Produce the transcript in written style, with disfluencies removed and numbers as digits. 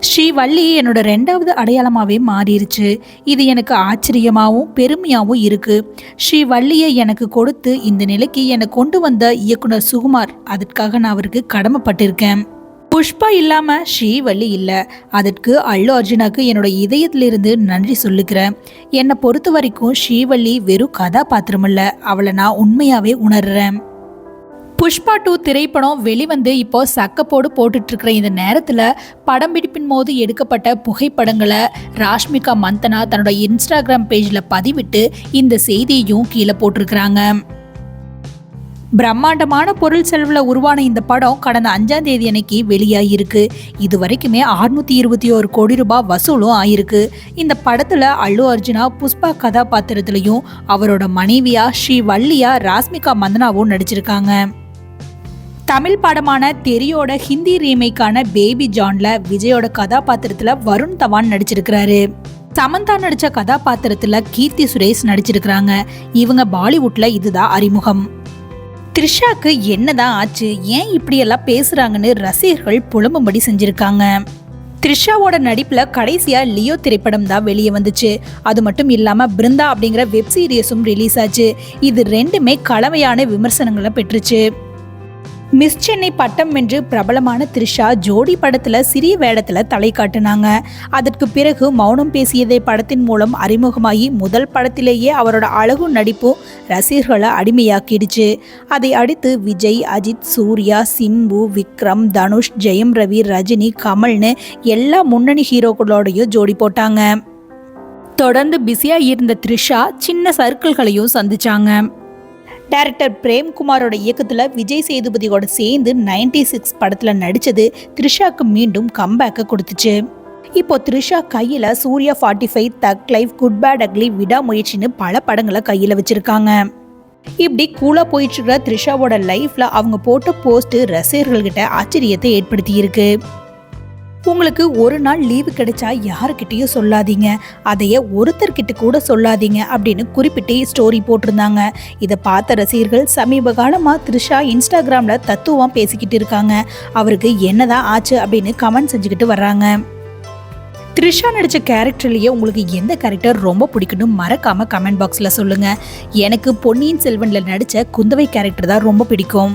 ஸ்ரீவள்ளி என்னோட 2வது அடையாளமாகவே மாறிடுச்சு. இது எனக்கு ஆச்சரியமாகவும் பெருமையாகவும் இருக்குது. ஸ்ரீவள்ளியை எனக்கு கொடுத்து இந்த நிலைக்கு என்னை கொண்டு வந்த இயக்குனர் சுகுமார், அதற்காக நான் அவருக்கு கடமைப்பட்டிருக்கேன். புஷ்பா இல்லாமல் ஸ்ரீவள்ளி இல்லை. அதற்கு அல்லு அர்ஜுனாக்கு என்னோட இதயத்திலிருந்து நன்றி சொல்லுக்கிறேன். என்னை பொறுத்த வரைக்கும் ஸ்ரீவள்ளி வெறும் கதாபாத்திரம் இல்லை, அவளை நான் உண்மையாகவே உணர்றேன். புஷ்பா 2 திரைப்படம் வெளிவந்து இப்போ சக்கப்போடு போட்டுட்ருக்கிற இந்த நேரத்தில் படம் பிடிப்பின் போது எடுக்கப்பட்ட புகைப்படங்களை ராஷ்மிகா மந்தனா தன்னோட இன்ஸ்டாகிராம் பேஜில் பதிவிட்டு இந்த செய்தியையும் கீழே போட்டிருக்கிறாங்க. பிரம்மாண்டமான பொருள் செலவில் உருவான இந்த படம் கடந்த 5ஆம் தேதி அன்னைக்கு வெளியாகிருக்கு. இது வரைக்குமே 621 கோடி ரூபாய் வசூலும் ஆயிருக்கு. இந்த படத்தில் அல்லு அர்ஜுனா புஷ்பா கதாபாத்திரத்திலையும் அவரோட மனைவியா ஸ்ரீவள்ளியா ராஷ்மிகா மந்தனாவும் நடிச்சிருக்காங்க. தமிழ் படமான தெரியோட ஹிந்தி ரீமேக்கான பேபி ஜான்ல விஜயோட கதாபாத்திரத்தில் வருண் தவான் நடிச்சிருக்கிறாரு. சமந்தா நடித்த கதாபாத்திரத்தில் கீர்த்தி சுரேஷ் நடிச்சிருக்கிறாங்க. இவங்க பாலிவுட்ல இதுதான் அறிமுகம். த்ரிஷாக்கு என்னதான் ஆச்சு, ஏன் இப்படியெல்லாம் பேசுறாங்கன்னு ரசிகர்கள் புலம்பும்படி செஞ்சிருக்காங்க. த்ரிஷாவோட நடிப்பில் கடைசியாக லியோ திரைப்படம் தான் வெளியே வந்துச்சு. அது மட்டும் இல்லாமல் பிருந்தா அப்படிங்கிற வெப் சீரியஸும் ரிலீஸ் ஆச்சு. இது ரெண்டுமே கலவையான விமர்சனங்களை பெற்றுச்சு. மிஸ் சென்னை பட்டம் வென்று பிரபலமான த்ரிஷா ஜோடி படத்தில் சிறிய வேடத்தில் தலை காட்டினாங்க. அதற்கு பிறகு மௌனம் பேசியதை படத்தின் மூலம் அறிமுகமாகி முதல் படத்திலேயே அவரோட அழகு நடிப்பும் ரசிகர்களை அடிமையாக்கிடுச்சு. அதை அடுத்து விஜய், அஜித், சூர்யா, சிம்பு, விக்ரம், தனுஷ், ஜெயம் ரவி, ரஜினி, கமல்னு எல்லா முன்னணி ஹீரோக்களோடையும் ஜோடி போட்டாங்க. தொடர்ந்து பிஸியாக இருந்த த்ரிஷா சின்ன சர்க்கிள்களையும் சந்திச்சாங்க. டைரக்டர் பிரேம்குமாரோட இயக்கத்தில் விஜய் சேதுபதியோட சேர்ந்து 96 படத்தில் நடித்தது த்ரிஷாக்கு மீண்டும் கம்பேக்கை கொடுத்துச்சு. இப்போ த்ரிஷா கையில் சூர்யா 45, தக் லைஃப், குட் பேட் அக்லி, விடாமுயற்சின்னு பல படங்களை கையில் வச்சுருக்காங்க. இப்படி கூலாக போயிட்டுருக்கிற த்ரிஷாவோட லைஃப்பில் அவங்க போட்ட போஸ்ட்டு ரசிகர்கள்கிட்ட ஆச்சரியத்தை ஏற்படுத்தியிருக்கு. உங்களுக்கு ஒரு நாள் லீவு கிடைச்சா யாருக்கிட்டையும் சொல்லாதீங்க, அதையே ஒருத்தர்கிட்ட கூட சொல்லாதீங்க அப்படின்னு குறிப்பிட்டு ஸ்டோரி போட்டிருந்தாங்க. இதை பார்த்த ரசிகர்கள் சமீப காலமாக த்ரிஷா இன்ஸ்டாகிராமில் தத்துவம் பேசிக்கிட்டு இருக்காங்க. அவருக்கு என்னதான் ஆச்சு அப்படின்னு கமெண்ட் செஞ்சுக்கிட்டு வர்றாங்க. த்ரிஷா நடித்த கேரக்டர்லேயே உங்களுக்கு எந்த கேரக்டர் ரொம்ப பிடிக்கணும் மறக்காமல் கமெண்ட் பாக்ஸில் சொல்லுங்கள். எனக்கு பொன்னியின் செல்வனில் நடித்த குந்தவை கேரக்டர் தான் ரொம்ப பிடிக்கும்.